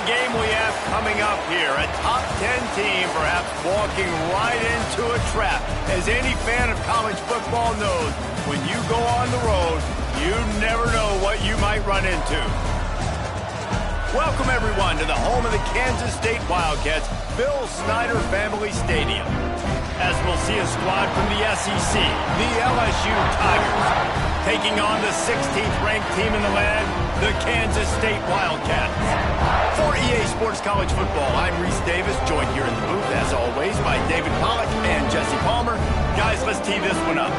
the game we have coming up here. A top 10 team perhaps walking right into a trap. As any fan of college football knows, when you go on the road, you never know what you might run into. Welcome, everyone, to the home of the Kansas State Wildcats, Bill Snyder Family Stadium. As we'll see a squad from the SEC, the LSU Tigers, taking on the 16th-ranked team in the land, the Kansas State Wildcats. For EA Sports College Football, I'm Reese Davis, joined here in the booth, as always, by David Pollack and Jesse Palmer. Guys, let's tee this one up.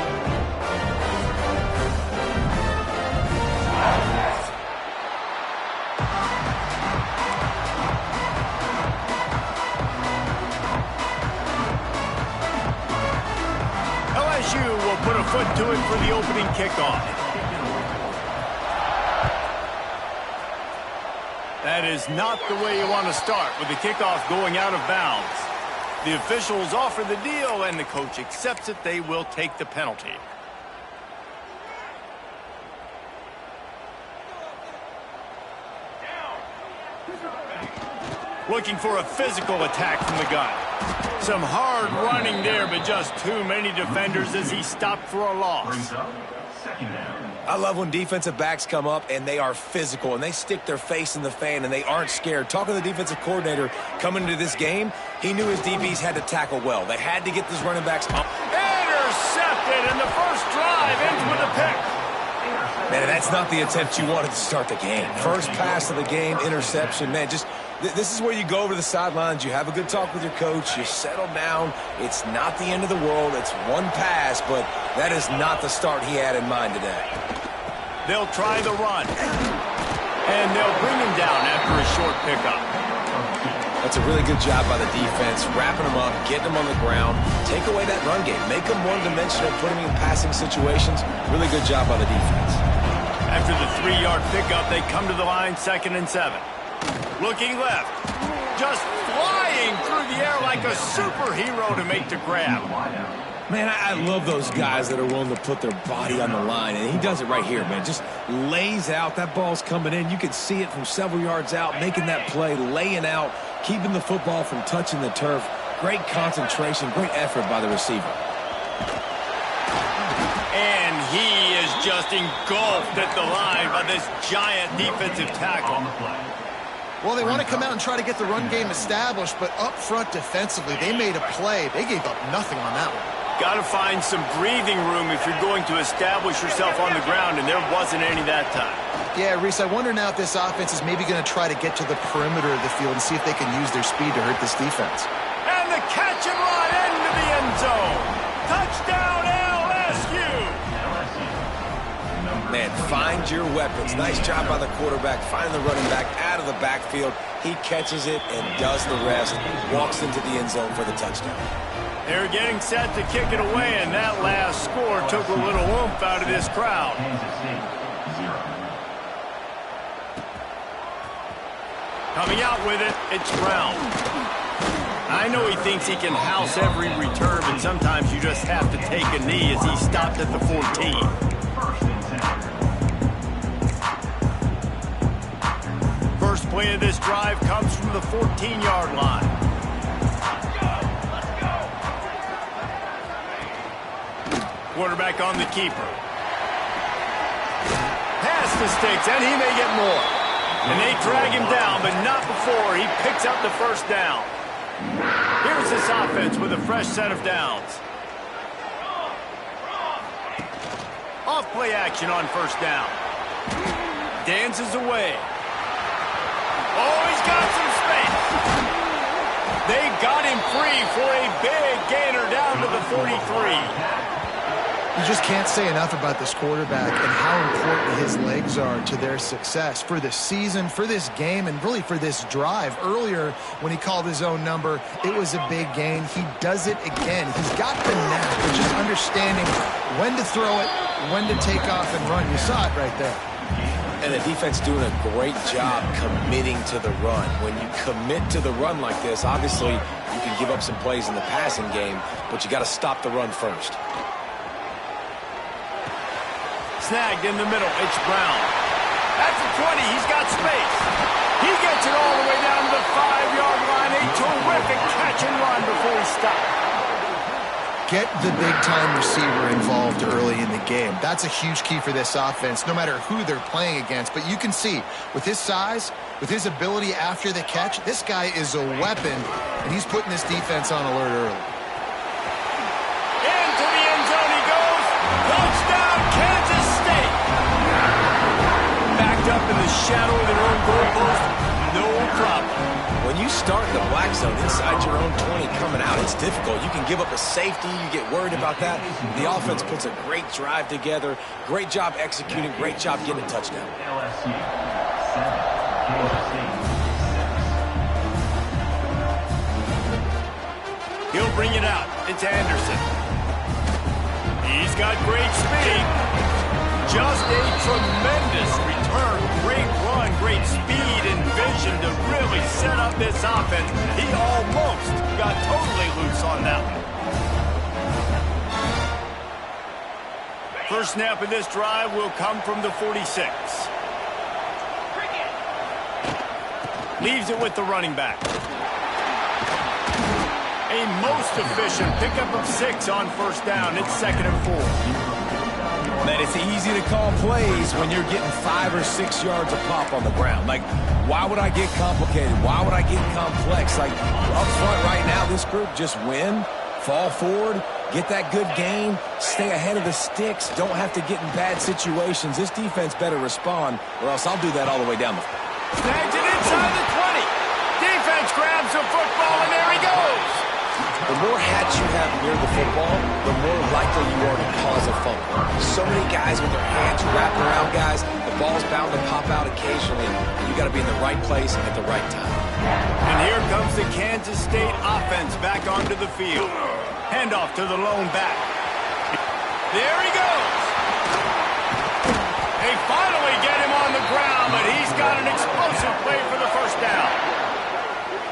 LSU will put a foot to it for the opening kickoff. That is not the way you want to start, with the kickoff going out of bounds. The officials offer the deal, and the coach accepts it. They will take the penalty. Looking for a physical attack from the gun. Some hard running there, but just too many defenders as he stopped for a loss. I love when defensive backs come up and they are physical and they stick their face in the fan and they aren't scared. Talking to the defensive coordinator coming into this game, he knew his DBs had to tackle well. They had to get these running backs up. Intercepted, and the first drive ends with a pick. Man, that's not the attempt you wanted to start the game. First pass of the game, interception. Man, just this is where you go over the sidelines. You have a good talk with your coach. You settle down. It's not the end of the world. It's one pass, but that is not the start he had in mind today. They'll try the run, and they'll bring him down after a short pickup. That's a really good job by the defense, wrapping them up, getting them on the ground. Take away that run game. Make them one-dimensional, put them in passing situations. Really good job by the defense. After the 3-yard pickup, they come to the line, 2nd and 7. Looking left, just flying through the air like a superhero to make the grab. Man, I love those guys that are willing to put their body on the line, and he does it right here, man. Just lays out. That ball's coming in. You can see it from several yards out, making that play, laying out, keeping the football from touching the turf. Great concentration, great effort by the receiver. And he is just engulfed at the line by this giant defensive tackle. Well, they want to come out and try to get the run game established, but up front defensively, they made a play. They gave up nothing on that one. Got to find some breathing room if you're going to establish yourself on the ground, and there wasn't any that time. Yeah, Reese, I wonder now if this offense is maybe going to try to get to the perimeter of the field and see if they can use their speed to hurt this defense. And the catch and run into the end zone. Touchdown, LSU! Man, find your weapons. Nice job by the quarterback, finding the running back out of the backfield. He catches it and does the rest. Walks into the end zone for the touchdown. They're getting set to kick it away, and that last score took a little oomph out of this crowd. Coming out with it, it's Brown. I know he thinks he can house every return, but sometimes you just have to take a knee as he stopped at the 14. First play of this drive comes from the 14-yard line. Quarterback on the keeper. Pass to Sticks, and he may get more. And they drag him down, but not before he picks up the first down. Here's this offense with a fresh set of downs. Off play action on first down. Dances away. Oh, he's got some space. They got him free for a big gainer down to the 43. You just can't say enough about this quarterback and how important his legs are to their success for this season, for this game, and really for this drive. Earlier, when he called his own number, it was a big gain. He does it again. He's got the knack of just understanding when to throw it, when to take off and run. You saw it right there. And the defense doing a great job committing to the run. When you commit to the run like this, obviously you can give up some plays in the passing game, but you got to stop the run first. Snagged in the middle. It's Brown. That's the 20. He's got space. He gets it all the way down Get the big-time receiver involved early in the game. That's a huge key for this offense, no matter who they're playing against. But you can see, with his size, with his ability after the catch, this guy is a weapon, and he's putting this defense on alert early. Into the end zone he goes. Touchdown, Kansas State. Backed up in the shadow of their own goalpost, no problem. When you start in the black zone inside your own 20 coming out, it's difficult. You can give up a safety. You get worried about that. The offense puts a great drive together. Great job executing. Great job getting a touchdown. He'll bring it out. It's Anderson. He's got great speed. Just a tremendous return. Great run, great speed and vision to really set up this offense. He almost got totally loose on that one. First snap of this drive will come from the 46. Leaves it with the running back. A most efficient pickup of 6 on first down. It's 2nd and 4. Man, it's easy to call plays when you're getting 5 or 6 yards a pop on the ground. Like, why would I get complicated? Why would I get complex? Like, up front right now, this group just win, fall forward, get that good gain, stay ahead of the sticks, don't have to get in bad situations. This defense better respond, or else I'll do that all the way down the field. Snags it inside the 20. Defense grabs the football, and there he goes. The more hats you have near the football, the more likely you are to cause a fumble. So many guys with their hands wrapped around guys, the ball's bound to pop out occasionally, and you got to be in the right place at the right time. And here comes the Kansas State offense back onto the field. Handoff to the lone back. There he goes. They finally get him on the ground, but he's got an explosive play for the first down.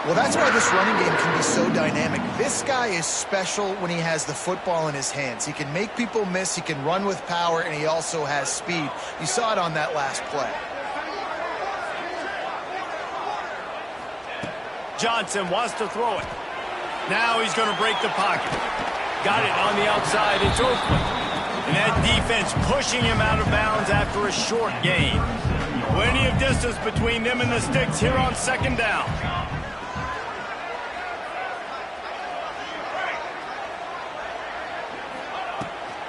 Well, that's why this running game can be so dynamic. This guy is special when he has the football in his hands. He can make people miss, he can run with power, and he also has speed. You saw it on that last play. Johnson wants to throw it. Now he's going to break the pocket. Got it on the outside. It's Oakland. And that defense pushing him out of bounds after a short gain. Plenty of distance between them and the sticks here on 2nd down.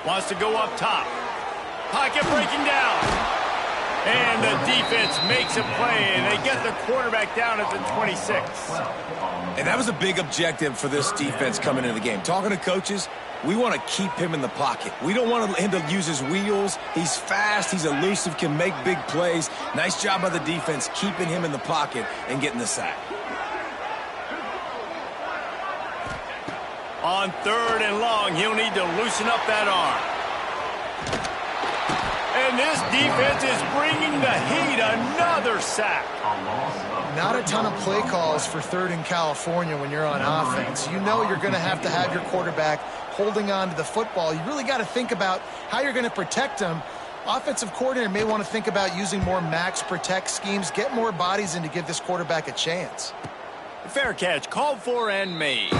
Wants to go up top. Pocket breaking down. And the defense makes a play, and they get the quarterback down at the 26. And that was a big objective for this defense coming into the game. Talking to coaches, we want to keep him in the pocket. We don't want him to use his wheels. He's fast, he's elusive, can make big plays. Nice job by the defense keeping him in the pocket and getting the sack. On 3rd and long, he'll need to loosen up that arm. And this defense is bringing the heat. Another sack. Not a ton of play calls for 3rd and California when you're on offense. You know you're going to have your quarterback holding on to the football. You really got to think about how you're going to protect him. Offensive coordinator may want to think about using more max protect schemes, get more bodies in to give this quarterback a chance. Fair catch, called for and made.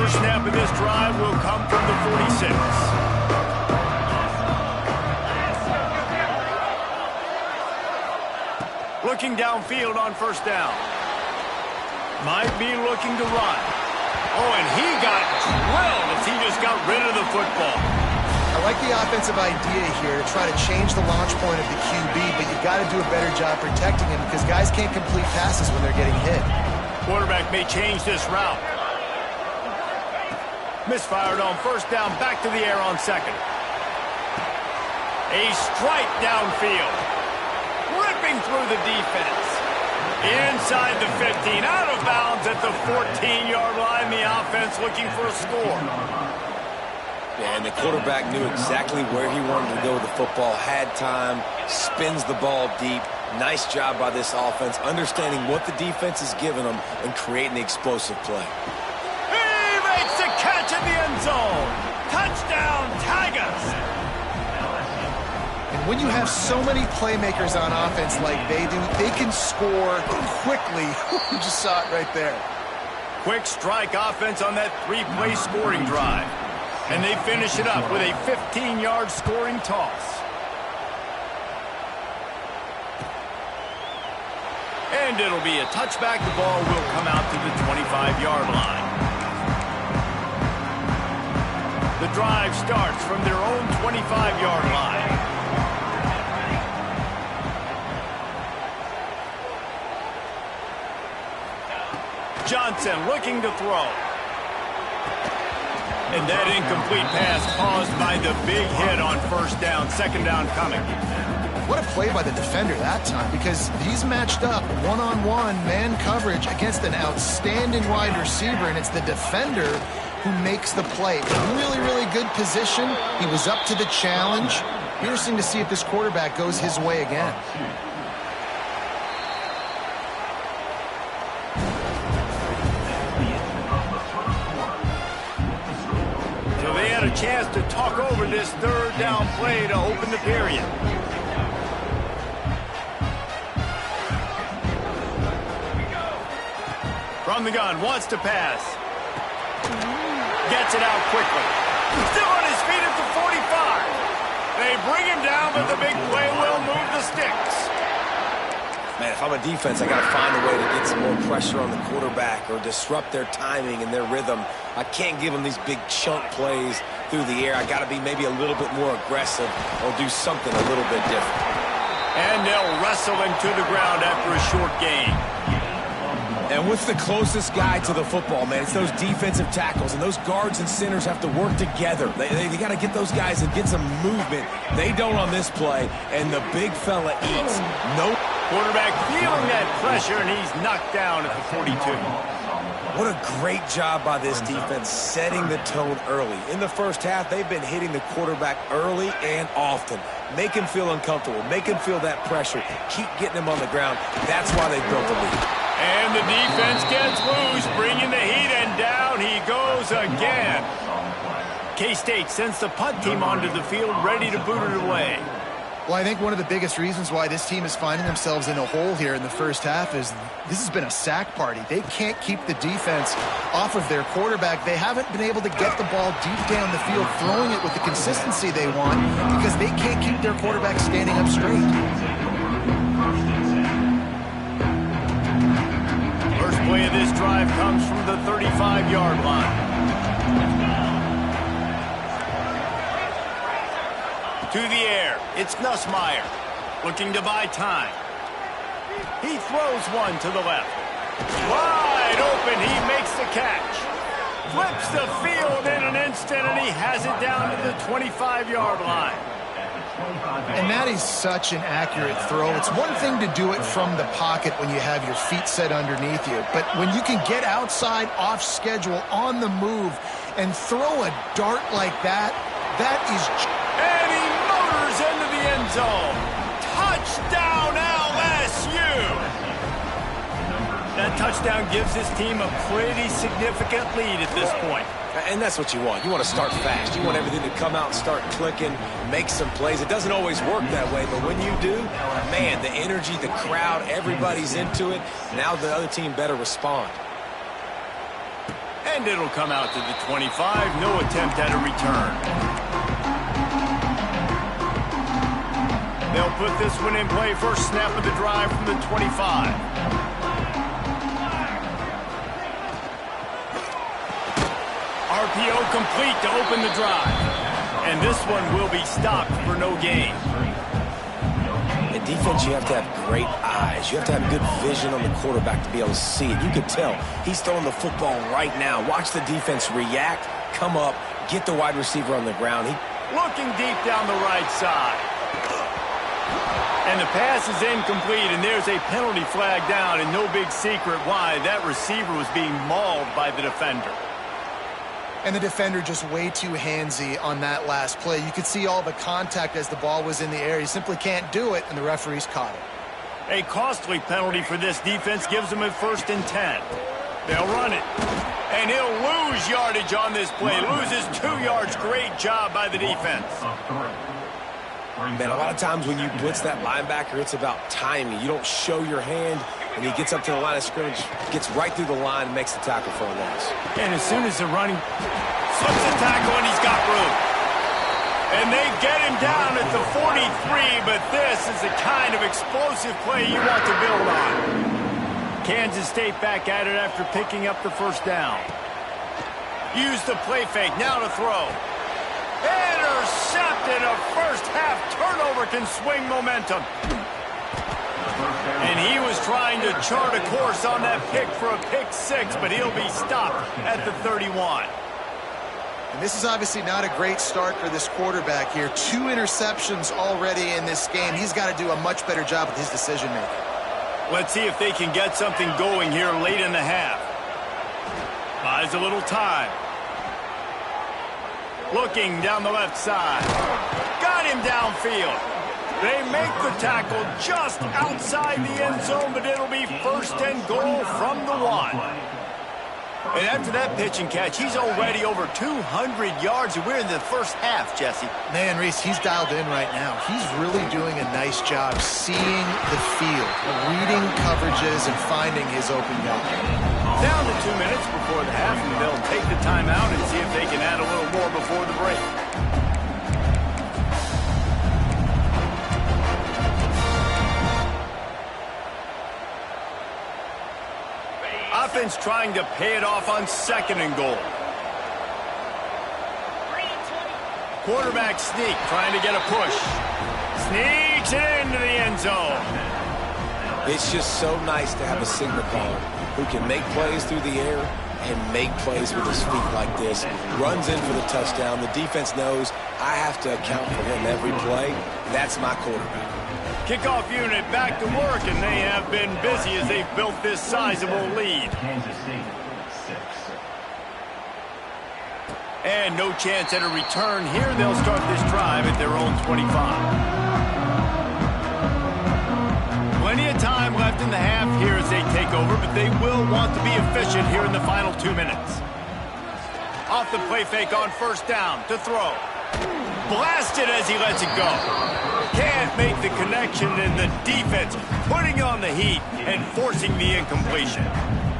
Snap of this drive will come from the 46. Looking downfield on 1st down. Might be looking to run. Oh, and he got drilled as he just got rid of the football. I like the offensive idea here to try to change the launch point of the QB, but you got to do a better job protecting him because guys can't complete passes when they're getting hit. Quarterback may change this route. Misfired on 1st down, back to the air on 2nd. A strike downfield. Ripping through the defense. Inside the 15, out of bounds at the 14-yard line. The offense looking for a score. Yeah, and the quarterback knew exactly where he wanted to go with the football, had time, spins the ball deep. Nice job by this offense, understanding what the defense is giving them and creating the explosive play. Catch in the end zone. Touchdown, Tigers. And When you have so many playmakers on offense like they do, they can score quickly. You just saw it right there. Quick strike offense on that three-play scoring drive. And they finish it up with a 15-yard scoring toss. And it'll be a touchback. The ball will come out to the 25-yard line. The drive starts from their own 25-yard line. Johnson looking to throw. And that incomplete pass caused by the big hit on first down. Second down coming. What a play by the defender that time, because he's matched up one-on-one man coverage against an outstanding wide receiver, and it's the defender who makes the play. Really, really good position. He was up to the challenge. Interesting to see if this quarterback goes his way again. So they had a chance to talk over this third down play to open the period. From the gun, wants to pass. Gets it out quickly. Still on his feet at the 45. They bring him down, but the big play will move the sticks. Man, if I'm a defense, I got to find a way to get some more pressure on the quarterback or disrupt their timing and their rhythm. I can't give them these big chunk plays through the air. I got to be maybe a little bit more aggressive or do something a little bit different. And they'll wrestle him to the ground after a short gain. And what's the closest guy to the football, man? It's those defensive tackles, and those guards and centers have to work together. They got to get those guys and get some movement. They don't on this play, and the big fella eats. No quarterback feeling that pressure, and he's knocked down at the 42. What a great job by this defense setting the tone early. In the first half, they've been hitting the quarterback early and often. Make him feel uncomfortable. Make him feel that pressure. Keep getting him on the ground. That's why they built the lead. And the defense gets loose, bringing the heat, and down he goes again. K-State sends the punt team onto the field, ready to boot it away. Well, I think one of the biggest reasons why this team is finding themselves in a hole here in the first half is this has been a sack party. They can't keep the defense off of their quarterback. They haven't been able to get the ball deep down the field, throwing it with the consistency they want, because they can't keep their quarterback standing up straight. First play of this drive comes from the 35-yard line. To the air, it's Nussmeier, looking to buy time. He throws one to the left. Wide open, he makes the catch. Flips the field in an instant, and he has it down to the 25-yard line. And that is such an accurate throw. It's one thing to do it from the pocket when you have your feet set underneath you, but when you can get outside, off schedule, on the move, and throw a dart like that, that is... And he motors into the end zone. Touchdown, LSU! That touchdown gives his team a pretty significant lead at this point. And that's what you want. You want to start fast. You want everything to come out and start clicking, make some plays. It doesn't always work that way, but when you do, man, the energy, the crowd, everybody's into it. Now the other team better respond. And it'll come out to the 25. No attempt at a return. They'll put this one in play. First snap of the drive from the 25. RPO complete to open the drive. And this one will be stopped for no gain. In defense, you have to have great eyes. You have to have good vision on the quarterback to be able to see it. You can tell he's throwing the football right now. Watch the defense react, come up, get the wide receiver on the ground. Looking deep down the right side. And the pass is incomplete, and there's a penalty flag down, and no big secret why. That receiver was being mauled by the defender. And the defender just way too handsy on that last play. You could see all the contact as the ball was in the air. He simply can't do it, and the referees caught it. A costly penalty for this defense gives them a 1st and 10. They'll run it. And he'll lose yardage on this play. Loses 2 yards. Great job by the defense. Man, a lot of times when you blitz that linebacker, it's about timing. You don't show your hand, and he gets up to the line of scrimmage, gets right through the line, and makes the tackle for a loss. And as soon as the running slips the tackle, and he's got room. And they get him down at the 43, but this is the kind of explosive play you want to build on. Kansas State back at it after picking up the first down. Use the play fake, now to throw. Intercepted. A first half turnover can swing momentum. And he was trying to chart a course on that pick for a pick six, but he'll be stopped at the 31. And this is obviously not a great start for this quarterback here. 2 interceptions already in this game. He's got to do a much better job with his decision-making. Let's see if they can get something going here late in the half. Buys a little time. Looking down the left side. Got him downfield. They make the tackle just outside the end zone, but it'll be first and goal from the 1. And after that pitch and catch, he's already over 200 yards, and we're in the first half, Jesse. Man, Reese, he's dialed in right now. He's really doing a nice job seeing the field, reading coverages, and finding his open guy. Down to 2 minutes before the half, and they'll take the timeout and see if they can add a little more before the break. Offense trying to pay it off on second and goal. Quarterback sneak, trying to get a push. Sneaks it into the end zone. It's just so nice to have a signal caller who can make plays through the air and make plays with his feet like this. Runs in for the touchdown. The defense knows I have to account for him every play. That's my quarterback. Kickoff unit back to work, and they have been busy as they've built this sizable lead. And no chance at a return here. They'll start this drive at their own 25. Plenty of time left in the half here as they take over, but they will want to be efficient here in the final 2 minutes. Off the play fake on first down to throw. Blasted as he lets it go. Can't make the connection, and the defense putting on the heat and forcing the incompletion.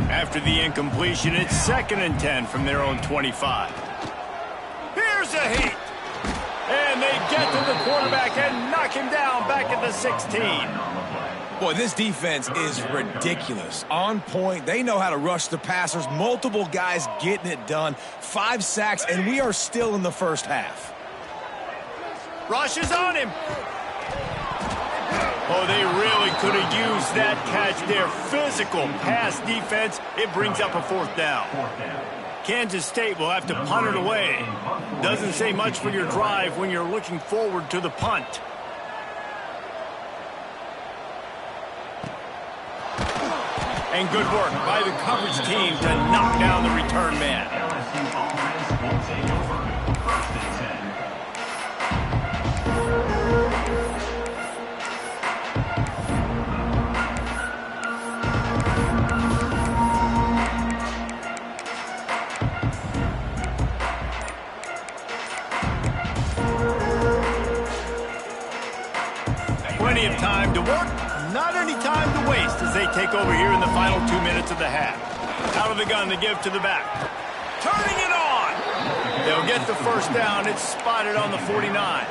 After the incompletion, it's 2nd and 10 from their own 25. Here's a heat. And they get to the quarterback and knock him down back at the 16. Boy, this defense is ridiculous. On point. They know how to rush the passers. Multiple guys getting it done. 5 sacks, and we are still in the first half. Rushes on him. Oh, they really could have used that catch there. Physical pass defense. It brings up a 4th down. Kansas State will have to punt it away. Doesn't say much for your drive when you're looking forward to the punt. And good work by the coverage team to knock down the return man. Plenty of time to work, not any time to waste as they take over here in the final 2 minutes of the half. Out of the gun to give to the back. Turning it on. They'll get the first down. It's spotted on the 49.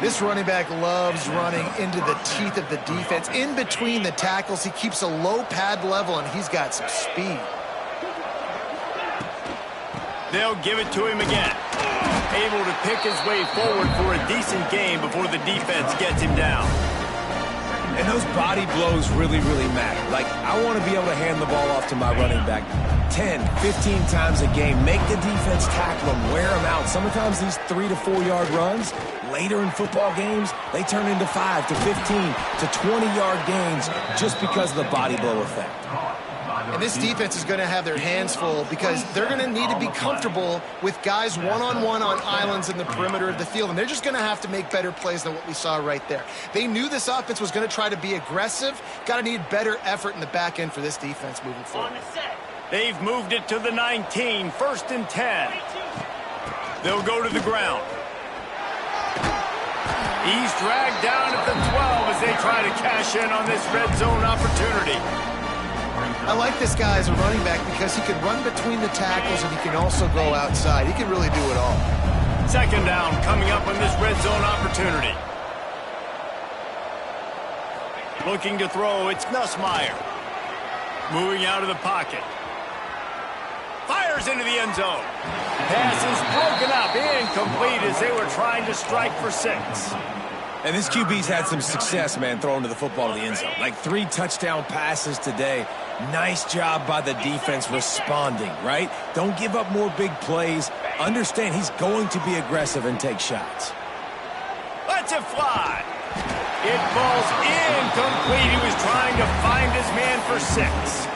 This running back loves running into the teeth of the defense. In between the tackles, he keeps a low pad level, and he's got some speed. They'll give it to him again. Able to pick his way forward for a decent game before the defense gets him down. And those body blows really, really matter. Like, I want to be able to hand the ball off to my running back 10, 15 times a game. Make the defense tackle them, wear them out. Sometimes these 3 to 4 yard runs, later in football games, they turn into 5 to 15 to 20-yard gains just because of the body blow effect. And this defense is going to have their hands full because they're going to need to be comfortable with guys one-on-one on islands in the perimeter of the field. And they're just going to have to make better plays than what we saw right there. They knew this offense was going to try to be aggressive. Got to need better effort in the back end for this defense moving forward. They've moved it to the 19, 1st and 10. They'll go to the ground. He's dragged down at the 12 as they try to cash in on this red zone opportunity. I like this guy as a running back because he can run between the tackles and he can also go outside. He can really do it all. Second down coming up on this red zone opportunity. Looking to throw, it's Nussmeier. Moving out of the pocket. Fires into the end zone. Pass is broken up, incomplete as they were trying to strike for 6. And this QB's had some success, man, throwing to the football to the end zone. Like 3 touchdown passes today. Nice job by the defense responding, right? Don't give up more big plays. Understand he's going to be aggressive and take shots. Lets it fly. It falls incomplete. He was trying to find his man for 6.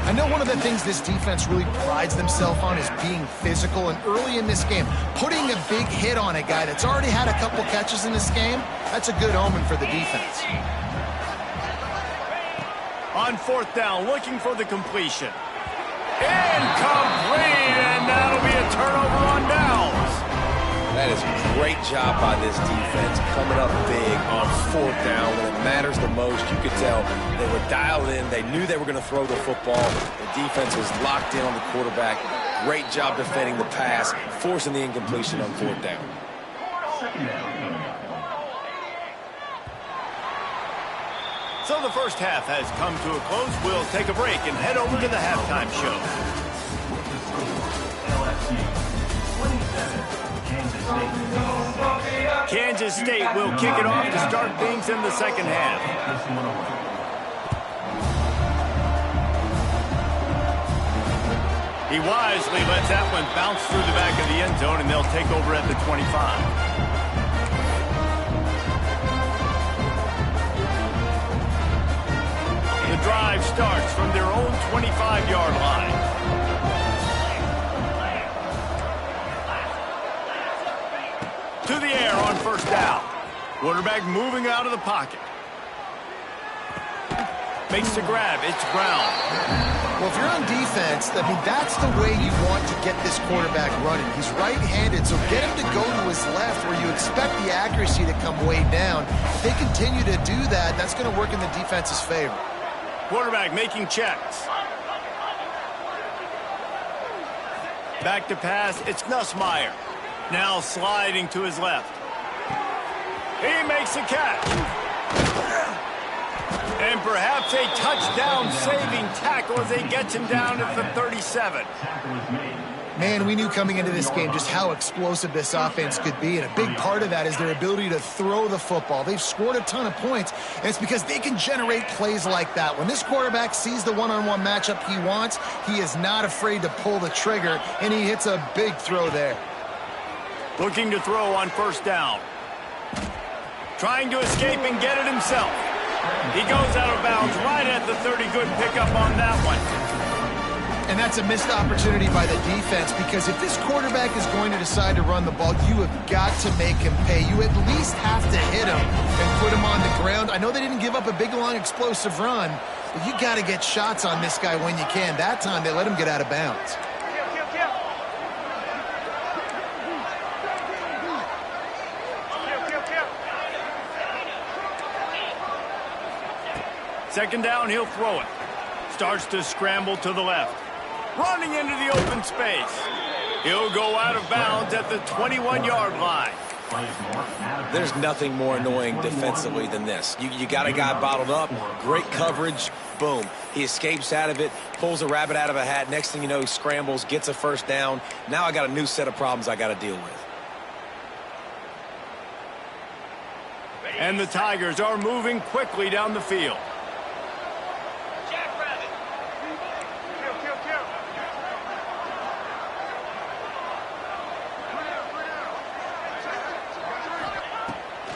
I know one of the things this defense really prides themselves on is being physical, and early in this game, putting a big hit on a guy that's already had a couple catches in this game, that's a good omen for the defense. On 4th down, looking for the completion. Incomplete, and that'll be a turnover on downs. That is a great job by this defense, coming up big on 4th down when it matters the most. You could tell they were dialed in. They knew they were going to throw the football. The defense was locked in on the quarterback. Great job defending the pass, forcing the incompletion on 4th down. So the first half has come to a close. We'll take a break and head over to the halftime show. Kansas State will kick it off to start things in the second half. He wisely lets that one bounce through the back of the end zone, and they'll take over at the 25. The drive starts from their own 25-yard line. To the air on first down. Quarterback moving out of the pocket. Makes the grab. It's Brown. Well, if you're on defense, I mean, that's the way you want to get this quarterback running. He's right-handed, so get him to go to his left where you expect the accuracy to come way down. If they continue to do that, that's going to work in the defense's favor. Quarterback making checks. Back to pass. It's Nussmeier. Now sliding to his left. He makes a catch. And perhaps a touchdown-saving tackle as they get him down at the 37. Man, we knew coming into this game just how explosive this offense could be, and a big part of that is their ability to throw the football. They've scored a ton of points, and it's because they can generate plays like that. When this quarterback sees the one-on-one matchup he wants, he is not afraid to pull the trigger, and he hits a big throw there. Looking to throw on first down. Trying to escape and get it himself. He goes out of bounds right at the 30. Good pickup on that one. And that's a missed opportunity by the defense, because if this quarterback is going to decide to run the ball, you have got to make him pay. You at least have to hit him and put him on the ground. I know they didn't give up a big, long, explosive run, but you got to get shots on this guy when you can. That time, they let him get out of bounds. Second down, he'll throw it. Starts to scramble to the left. Running into the open space. He'll go out of bounds at the 21-yard line. There's nothing more annoying defensively than this. You got a guy bottled up, great coverage, boom. He escapes out of it, pulls a rabbit out of a hat. Next thing you know, he scrambles, gets a first down. Now I got a new set of problems I got to deal with. And the Tigers are moving quickly down the field.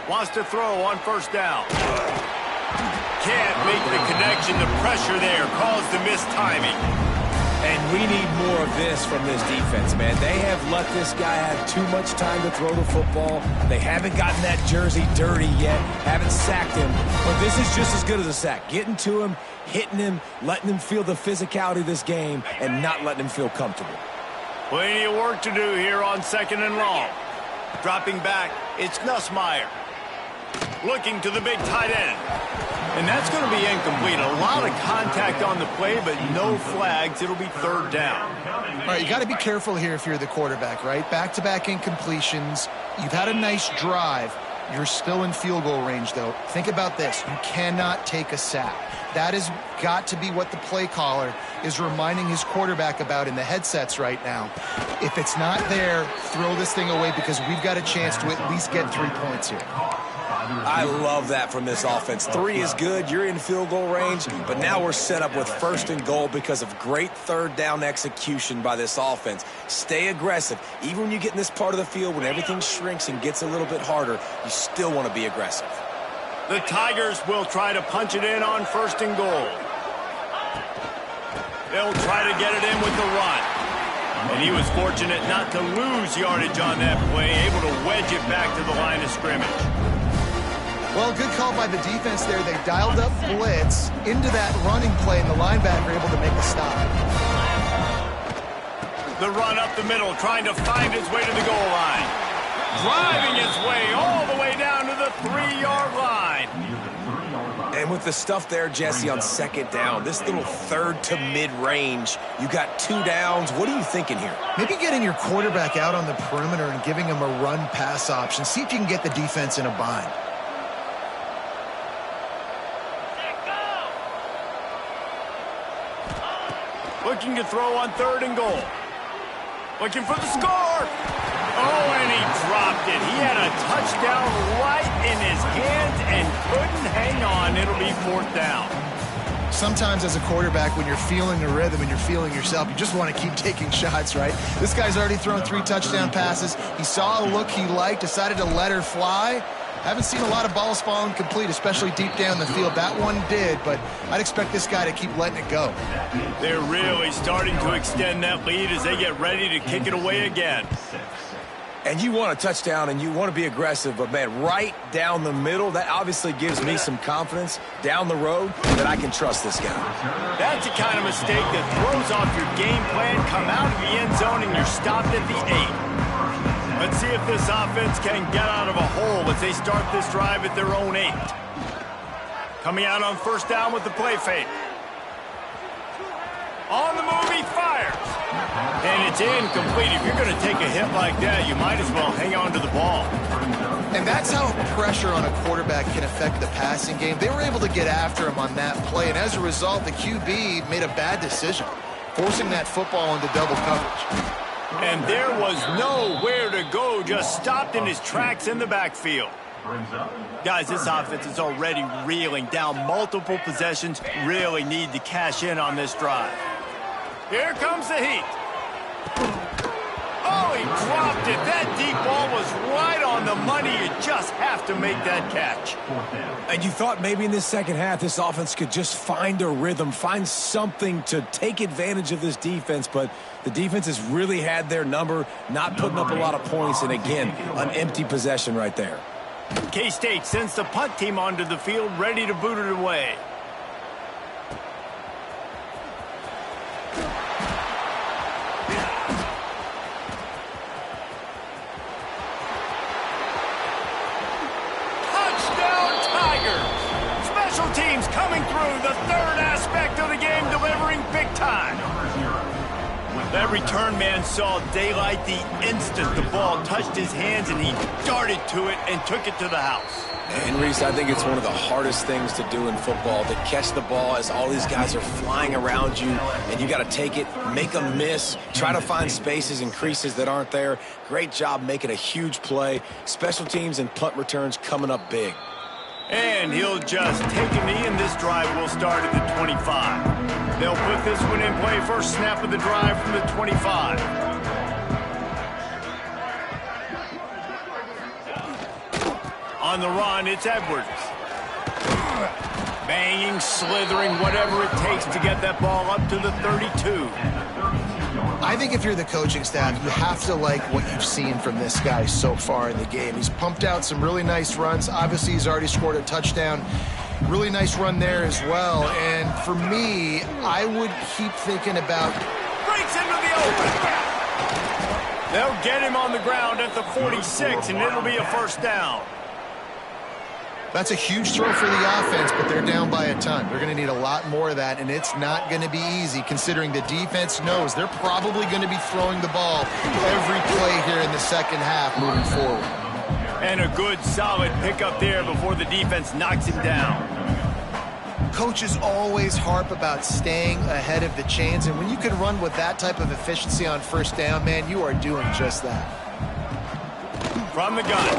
Wants to throw on first down. Can't make the connection. The pressure there caused the missed timing. And we need more of this from this defense, man. They have let this guy have too much time to throw the football. They haven't gotten that jersey dirty yet, haven't sacked him. But this is just as good as a sack. Getting to him, hitting him, letting him feel the physicality of this game, and not letting him feel comfortable. Plenty of work to do here on second and long. Dropping back, it's Nussmeier. looking to the big tight end. And that's going to be incomplete. A lot of contact on the play, but no flags. It'll be third down. All right, you got to be careful here if you're the quarterback, right? Back-to-back incompletions. You've had a nice drive. You're still in field goal range, though. Think about this. You cannot take a sack. That has got to be what the play caller is reminding his quarterback about in the headsets right now. If it's not there, throw this thing away because we've got a chance to at least get 3 points here. I love that from this offense. 3 is good. You're in field goal range, but now we're set up with first and goal because of great third down execution by this offense. Stay aggressive. Even when you get in this part of the field, when everything shrinks and gets a little bit harder, you still want to be aggressive. The Tigers will try to punch it in on first and goal. They'll try to get it in with the run. And he was fortunate not to lose yardage on that play, able to wedge it back to the line of scrimmage. Well, good call by the defense there. They dialed up blitz into that running play, and the linebacker able to make a stop. The run up the middle, trying to find his way to the goal line. Driving his way all the way down to the 3-yard line. And with the stuff there, Jesse, on second down, this little third to mid-range, you got 2 downs. What are you thinking here? Maybe getting your quarterback out on the perimeter and giving him a run-pass option. See if you can get the defense in a bind. Looking to throw on third and goal. Looking for the score. Oh, and he dropped it. He had a touchdown right in his hands and couldn't hang on. It'll be fourth down. Sometimes as a quarterback, when you're feeling the rhythm and you're feeling yourself, you just want to keep taking shots, right? This guy's already thrown 3 touchdown passes. He saw a look he liked, decided to let her fly. Haven't seen a lot of balls falling complete, especially deep down the field. That one did, but I'd expect this guy to keep letting it go. They're really starting to extend that lead as they get ready to kick it away again. And you want a touchdown and you want to be aggressive, but, man, right down the middle, that obviously gives me some confidence down the road that I can trust this guy. That's the kind of mistake that throws off your game plan. Come out of the end zone and you're stopped at the 8. Let's see if this offense can get out of a hole as they start this drive at their own 8. Coming out on first down with the play fake. On the move, he fires. And it's incomplete. If you're going to take a hit like that, you might as well hang on to the ball. And that's how pressure on a quarterback can affect the passing game. They were able to get after him on that play, and as a result, the QB made a bad decision, forcing that football into double coverage. And there was nowhere to go, just stopped in his tracks in the backfield. Guys, this offense is already reeling down multiple possessions, really need to cash in on this drive. Here comes the heat. Oh, he dropped it. That deep ball was right on the money. You just have to make that catch. And you thought maybe in this second half this offense could just find a rhythm, find something to take advantage of this defense, but the defense has really had their number, not putting up a lot of points, and again, an empty possession right there. K-State sends the punt team onto the field, ready to boot it away. Teams coming through, the third aspect of the game, delivering big time. That return man saw daylight the instant the ball touched his hands, and he darted to it and took it to the house. And, Reese, I think it's one of the hardest things to do in football, to catch the ball as all these guys are flying around you, and you got to take it, make a miss, try to find spaces and creases that aren't there. Great job making a huge play. Special teams and punt returns coming up big. And he'll just take a knee, and this drive will start at the 25. They'll put this one in play. First snap of the drive from the 25. On the run, it's Edwards. Banging, slithering, whatever it takes to get that ball up to the 32. I think if you're the coaching staff, you have to like what you've seen from this guy so far in the game. He's pumped out some really nice runs. Obviously, he's already scored a touchdown. Really nice run there as well. And for me, I would keep thinking about... Breaks into the open. They'll get him on the ground at the 46, and it'll be a first down. That's a huge throw for the offense, but they're down by a ton. They're going to need a lot more of that, and it's not going to be easy considering the defense knows they're probably going to be throwing the ball every play here in the second half moving forward. And a good, solid pickup there before the defense knocks him down. Coaches always harp about staying ahead of the chains, and when you can run with that type of efficiency on first down, man, you are doing just that. From the gun,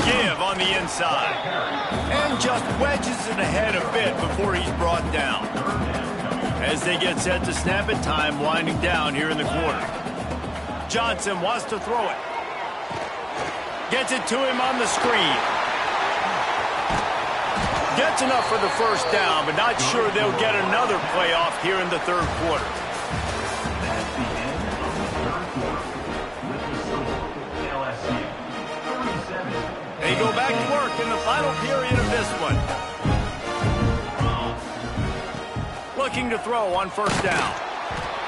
give on the inside. And just wedges it ahead a bit before he's brought down. As they get set to snap it, time winding down here in the quarter. Johnson wants to throw it. Gets it to him on the screen. Gets enough for the first down, but not sure they'll get another play off here in the third quarter. They go back to work in the final period of this one. Looking to throw on first down.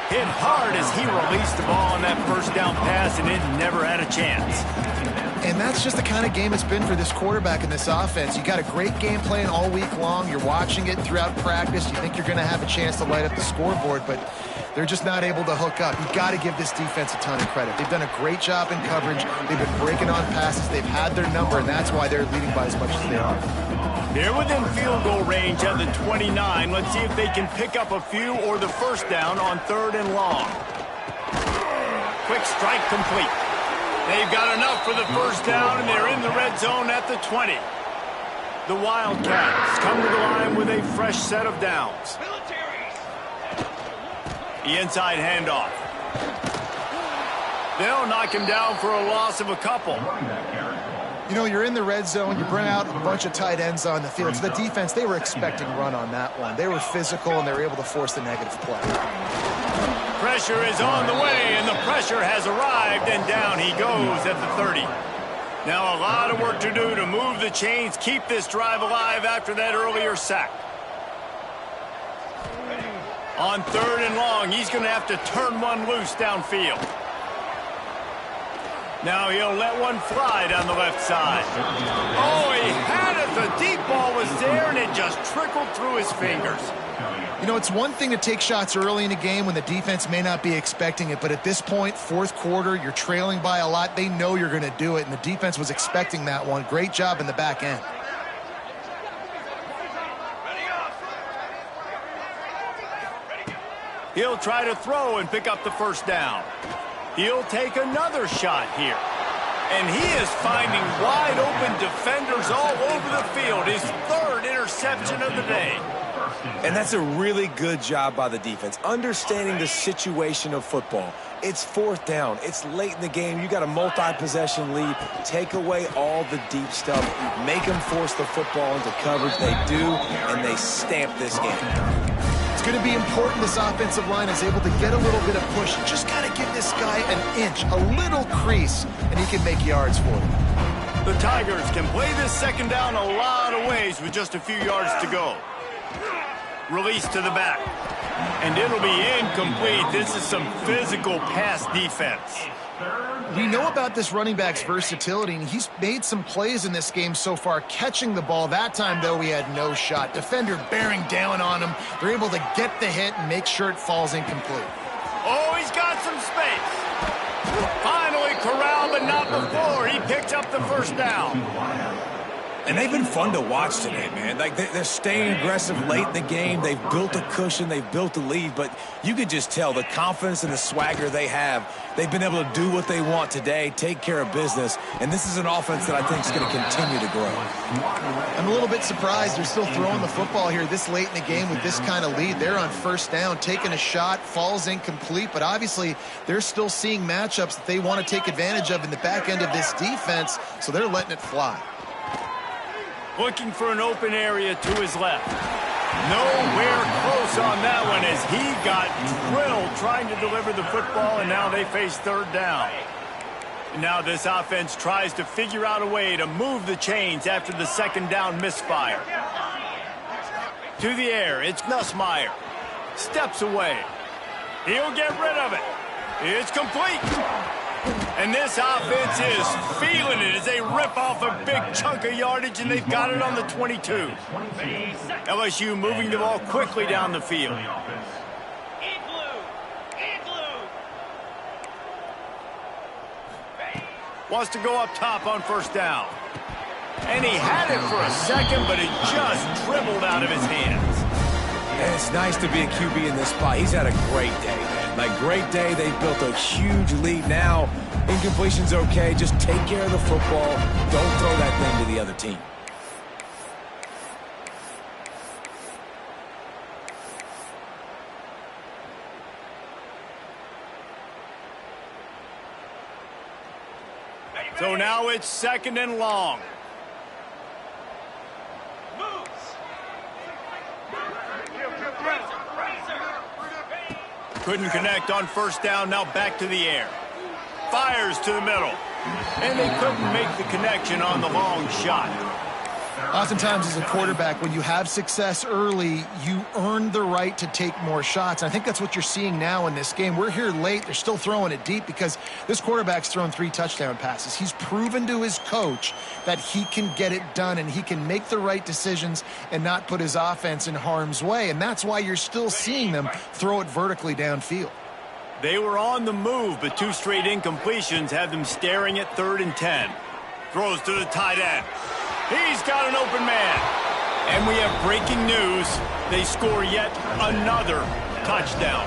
Hit hard as he released the ball on that first down pass, and it never had a chance. And that's just the kind of game it's been for this quarterback in this offense. You got a great game plan all week long. You're watching it throughout practice. You think you're going to have a chance to light up the scoreboard, but they're just not able to hook up. You've got to give this defense a ton of credit. They've done a great job in coverage. They've been breaking on passes. They've had their number, and that's why they're leading by as much as they are. They're within field goal range at the 29. Let's see if they can pick up a few or the first down on 3rd and long. Quick strike complete. They've got enough for the first down, and they're in the red zone at the 20. The Wildcats come to the line with a fresh set of downs. The inside handoff. They'll knock him down for a loss of a couple. You know, you're in the red zone. You bring out a bunch of tight ends on the field. So the defense, they were expecting run on that one. They were physical, and they were able to force the negative play. Pressure is on the way, and the pressure has arrived, and down he goes at the 30. Now a lot of work to do to move the chains, keep this drive alive after that earlier sack. On 3rd and long, he's going to have to turn one loose downfield. Now he'll let one fly down the left side. Oh, he had it. The deep ball was there, and it just trickled through his fingers. You know, it's one thing to take shots early in a game when the defense may not be expecting it, but at this point, 4th quarter, you're trailing by a lot. They know you're going to do it, and the defense was expecting that one. Great job in the back end. He'll try to throw and pick up the first down. He'll take another shot here. And he is finding wide open defenders all over the field. His 3rd interception of the day. And that's a really good job by the defense, understanding the situation of football. It's 4th down. It's late in the game. You got a multi-possession lead. Take away all the deep stuff. Make them force the football into coverage. They do, and they stamp this game. It's going to be important this offensive line is able to get a little bit of push. Just got to give this guy an inch, a little crease, and he can make yards for them. The Tigers can play this second down a lot of ways with just a few yards to go. Release to the back. And it'll be incomplete. This is some physical pass defense. We know about this running back's versatility, and he's made some plays in this game so far, catching the ball. That time, though, he had no shot. Defender bearing down on him. They're able to get the hit and make sure it falls incomplete. Oh, he's got some space. Finally corralled, but not before. He picked up the first down. And they've been fun to watch today, man. Like they're staying aggressive late in the game. They've built a cushion. They've built a lead. But you could just tell the confidence and the swagger they have. They've been able to do what they want today, take care of business. And this is an offense that I think is going to continue to grow. I'm a little bit surprised they're still throwing the football here this late in the game with this kind of lead. They're on first down, taking a shot, falls incomplete. But obviously, they're still seeing matchups that they want to take advantage of in the back end of this defense. So they're letting it fly. Looking for an open area to his left. Nowhere close on that one as he got drilled trying to deliver the football, and now they face 3rd down. And now this offense tries to figure out a way to move the chains after the 2nd down misfire. To the air, it's Nussmeier. Steps away. He'll get rid of it. It's complete. And this offense is feeling it as they rip off a big chunk of yardage, and they've got it on the 22. LSU moving the ball quickly down the field. Wants to go up top on first down. And he had it for a second, but it just dribbled out of his hands. And it's nice to be a QB in this spot. He's had a great day, man. Like, great day. They've built a huge lead now. Incompletion's okay. Just take care of the football. Don't throw that thing to the other team. So now it's 2nd and long. Couldn't connect on first down, now back to the air. Fires to the middle. And they couldn't make the connection on the long shot. Oftentimes as a quarterback, when you have success early, you earn the right to take more shots. I think that's what you're seeing now in this game. We're here late. They're still throwing it deep because this quarterback's thrown 3 touchdown passes. He's proven to his coach that he can get it done and he can make the right decisions and not put his offense in harm's way. And that's why you're still seeing them throw it vertically downfield. They were on the move, but 2 straight incompletions have them staring at 3rd and 10. Throws to the tight end. He's got an open man. And we have breaking news. They score yet another touchdown.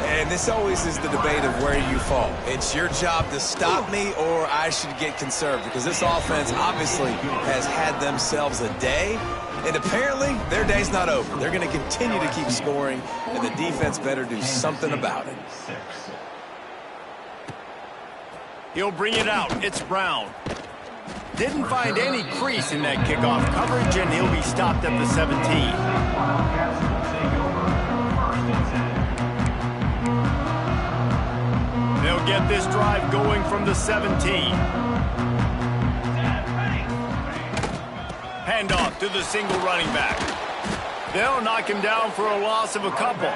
And this always is the debate of where you fall. It's your job to stop me or I should get conserved, because this offense obviously has had themselves a day. And apparently their day's not over. They're going to continue to keep scoring, and the defense better do something about it. He'll bring it out. It's Brown. Didn't find any crease in that kickoff coverage, and he'll be stopped at the 17. They'll get this drive going from the 17. Handoff to the single running back. They'll knock him down for a loss of a couple.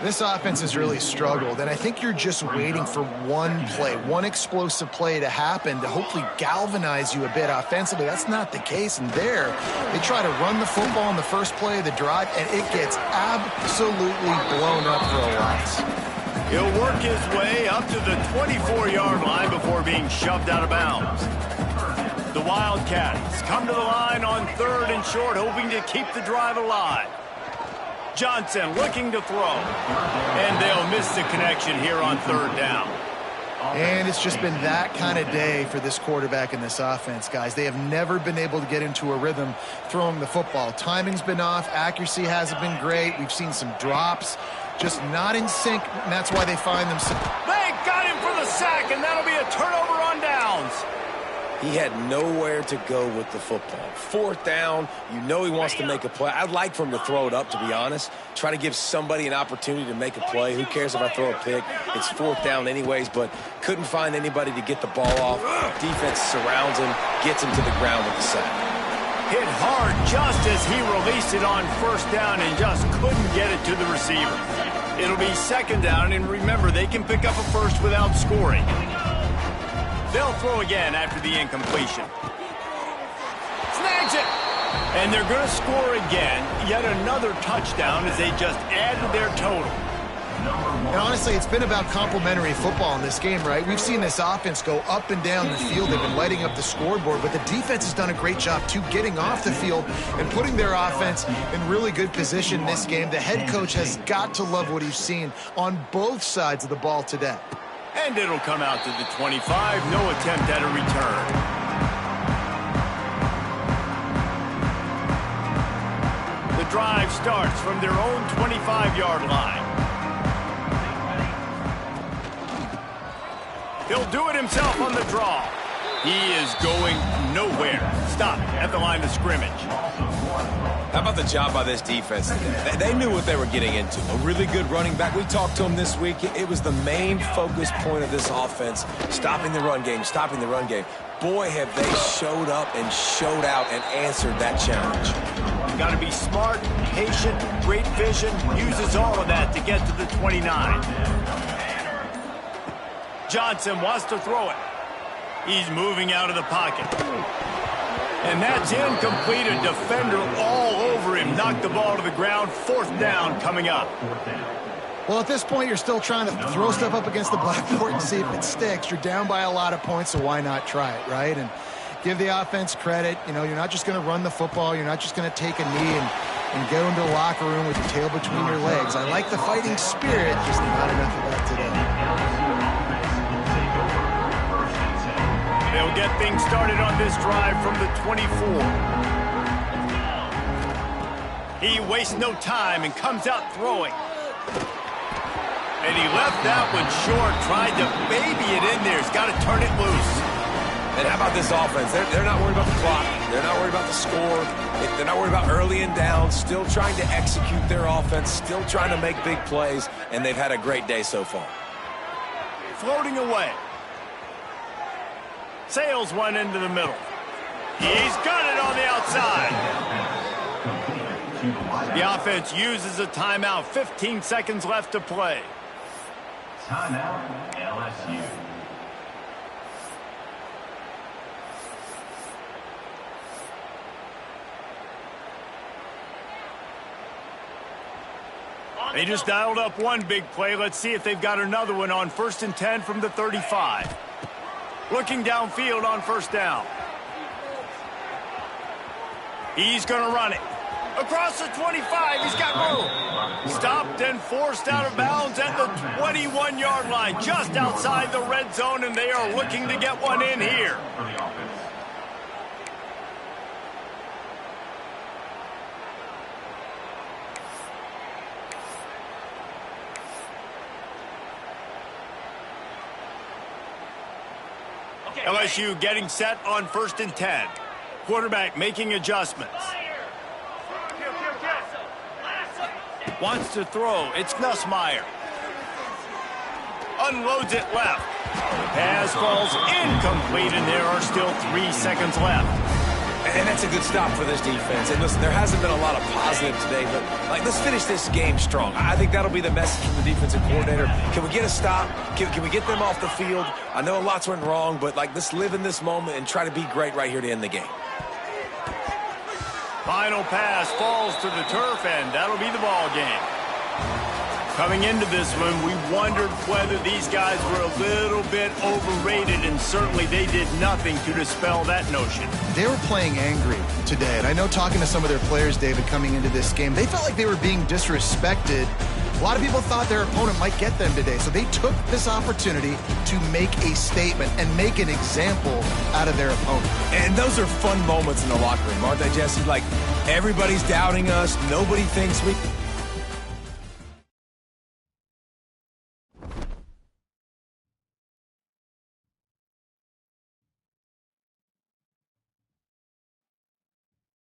This offense has really struggled, and I think you're just waiting for one play, one explosive play to happen to hopefully galvanize you a bit offensively. That's not the case, and there, they try to run the football on the first play of the drive, and it gets absolutely blown up for a loss. He'll work his way up to the 24-yard line before being shoved out of bounds. The Wildcats come to the line on 3rd and short, hoping to keep the drive alive. Johnson looking to throw. And they'll miss the connection here on 3rd down. And it's just been that kind of day for this quarterback and this offense, guys. They have never been able to get into a rhythm throwing the football. Timing's been off. Accuracy hasn't been great. We've seen some drops. Just not in sync, and that's why they find themselves. They got him for the sack, and that'll be a turnover on downs. He had nowhere to go with the football. 4th down, you know he wants to make a play. I'd like for him to throw it up, to be honest. Try to give somebody an opportunity to make a play. Who cares if I throw a pick? It's 4th down anyways, but couldn't find anybody to get the ball off. Defense surrounds him, gets him to the ground with the sack. Hit hard just as he released it on 1st down and just couldn't get it to the receiver. It'll be 2nd down, and remember, they can pick up a first without scoring. They'll throw again after the incompletion. Snags it! And they're going to score again. Yet another touchdown as they just added their total. And honestly, it's been about complementary football in this game, right? We've seen this offense go up and down the field. They've been lighting up the scoreboard, but the defense has done a great job, too, getting off the field and putting their offense in really good position in this game. The head coach has got to love what he's seen on both sides of the ball today. And it'll come out to the 25. No attempt at a return. The drive starts from their own 25-yard line. He'll do it himself on the draw. He is going nowhere. Stop at the line of scrimmage. How about the job by this defense today? They knew what they were getting into. A really good running back. We talked to him this week. It was the main focus point of this offense, stopping the run game, stopping the run game. Boy, have they showed up and showed out and answered that challenge. You got to be smart, patient, great vision. Uses all of that to get to the 29. Johnson wants to throw it. He's moving out of the pocket. And that's incomplete. A defender all over him. Knocked the ball to the ground. 4th down coming up. Well, at this point, you're still trying to throw stuff up against the blackboard and see if it sticks. You're down by a lot of points, so why not try it, right? And give the offense credit. You know, you're not just going to run the football. You're not just going to take a knee and go into the locker room with your tail between your legs. I like the fighting spirit, just not enough of that today. They'll get things started on this drive from the 24. He wastes no time and comes out throwing. And he left that one short, tried to baby it in there. He's got to turn it loose. And how about this offense? They're not worried about the clock. They're not worried about the score. They're not worried about early and down. Still trying to execute their offense. Still trying to make big plays. And they've had a great day so far. Floating away. Sails one into the middle. He's got it on the outside. The offense uses a timeout. 15 seconds left to play. Timeout, LSU. They just dialed up one big play. Let's see if they've got another one on 1st and 10 from the 35. Looking downfield on 1st down. He's going to run it. Across the 25, he's got room. Stopped and forced out of bounds at the 21-yard line, just outside the red zone, and they are looking to get one in here. LSU getting set on 1st and 10. Quarterback making adjustments. Wants to throw. It's Nussmeier. Unloads it left. The pass falls incomplete, and there are still 3 seconds left. And that's a good stop for this defense. And listen, there hasn't been a lot of positive today, but let's finish this game strong. I think that'll be the message from the defensive coordinator. Can we get a stop? Can we get them off the field? I know lots went wrong, but let's live in this moment and try to be great right here to end the game. Final pass falls to the turf, and that'll be the ball game. Coming into this one, we wondered whether these guys were a little bit overrated, and certainly they did nothing to dispel that notion. They were playing angry today, and I know talking to some of their players, David, coming into this game, they felt like they were being disrespected. A lot of people thought their opponent might get them today, so they took this opportunity to make a statement and make an example out of their opponent. And those are fun moments in the locker room, aren't they, Jesse? Like, everybody's doubting us. Nobody thinks we...